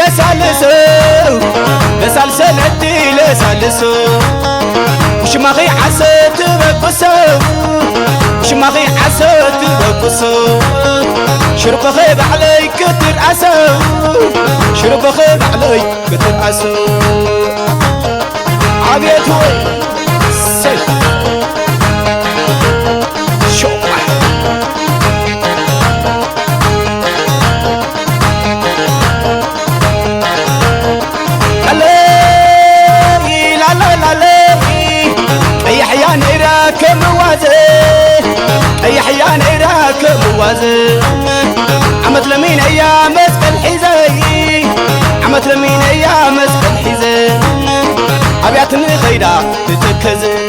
لسالسو لسالسل عدي لسالسو وش ما غي عسات بقصو وش ما غي عسات بقصو شرب خيب علي كتر عسو شرب خيب علي كتر عسو عبيت وي سيف أي حيان إراك موازي عمت لمين أيام مسك الحزي عمت لمين أيام مسك الحزي أبياتني خيدا تتكزي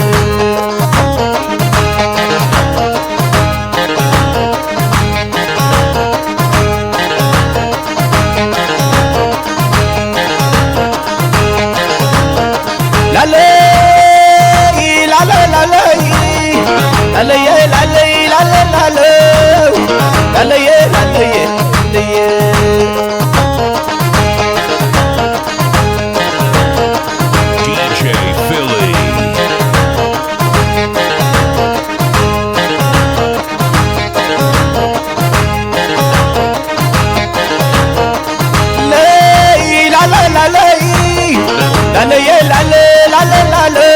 لا لا لا لا لا لا لا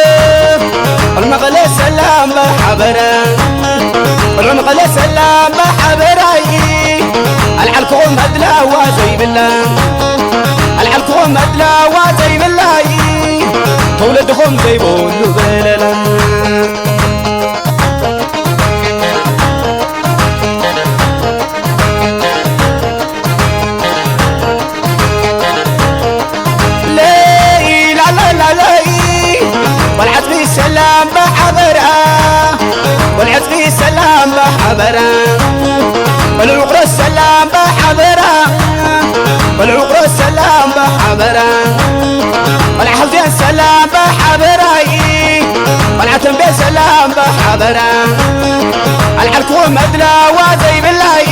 المغلى سلام حبرا المغلى سلام حبراي العلكم مدلا وزي بالله العلكم مدلا وزي بالله تولدهم زيبون بللا والعزبي سلام بحبرا والعزبي سلام بحبرا والعقر السلام بحبرا والعقر السلام بحبرا والحلزين سلام بحبرا والعتم بسلام بحبرا العركون مدلا وزي بالله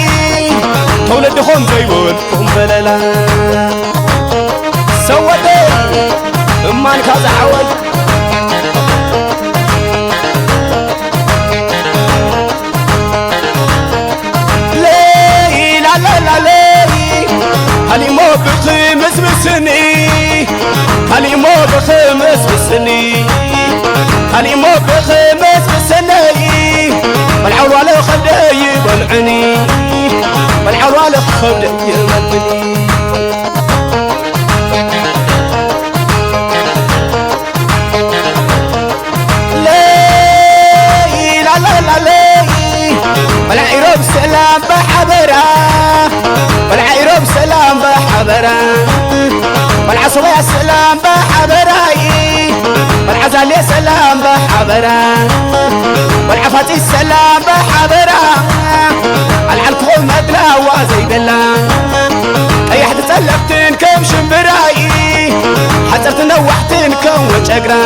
تولدهم زيبونكم بللا سودي امان كذا عوج هلي مو بخمس بسني هلي مو بخمس بسني هلي مو بخمس بسني والعوال خدي يبلعني والعوال خدي يبلعني والعيروب سلام بحبرا والعيروب سلام بحبرا والعصوية سلام بحبرا والعزالية سلام بحبرا والعفاتي سلام بحبرا العلكم مدلا وزي بالله أي حد سلفتن كم شمبراي حتى نوحتن كم وشقرا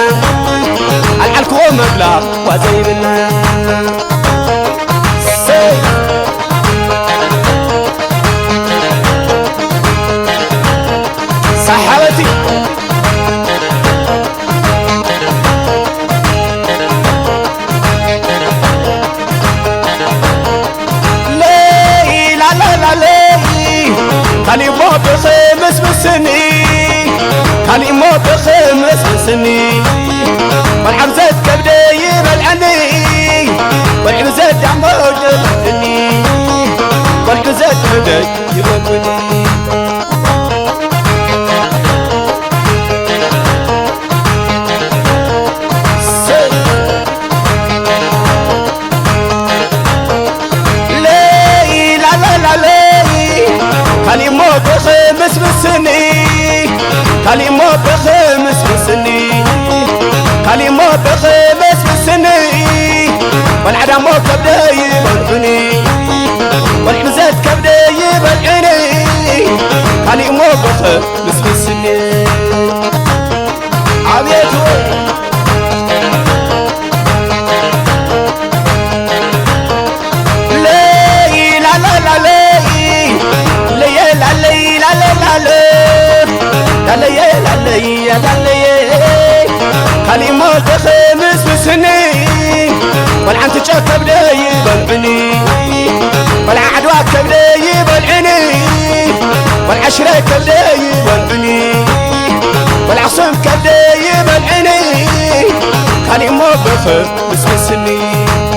العلكم مدلا وزي بالله صحابتي لي لا لا لا لي خلي مو بخمس بسني خلي مو بخمس بسني والحمزة كبدي يبلعني والحمزة عمود يبلعني والحمزة كبدي يبلعني خلي مو بخمس بسني خلي مو بخمس بسني خلي مو بخمس بسني والعدا مو كبدي يبلعني والحمزات كبدي يبلعني خلي مو بخمس بسني عبيت لا لا لا لا لا لا لا لا لالي خلي موت خمس بسنين والعن تشكب لي بالعني والعدوى كبلي بالعني والعشرة كبلي بالعني والعصم كبلي بالعني خلي موت خمس بسنين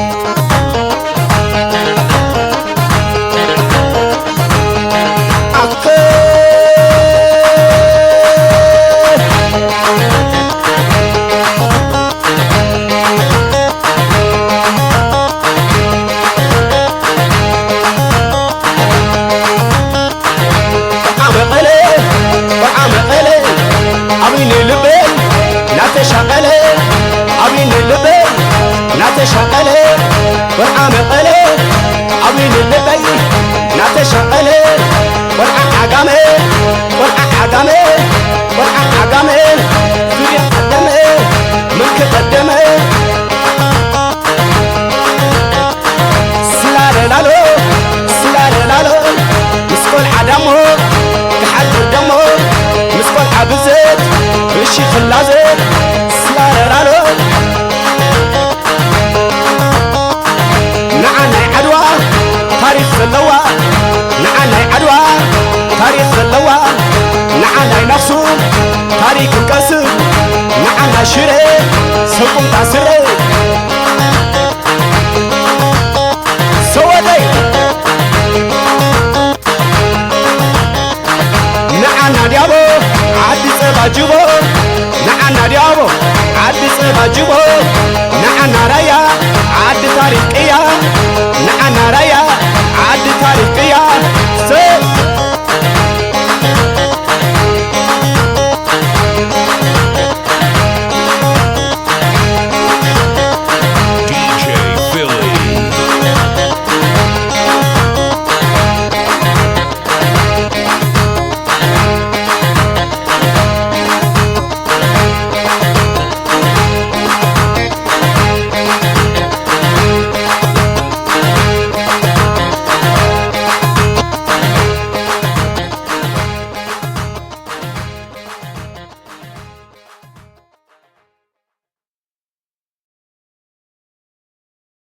شغله والعمقله عوين اللبي ناتشغله والعقامه في قدمه ملك قدمه سلال لالو مسكول عدمه كحد دمه مسكول عبزت وشي خلازت سلال لالو تاريخ اللوا نعنا عدوى تاريخ اللوا نعنا نفسه تاريخ القصر نعنا شري سوكم تاسري سوادي نعنا ديابو عدي صبا جبو نعنا ديابو عدي صبا جبو نعنا رايا عدي تاريخ إياه نعنا رايا عد تاريخ يا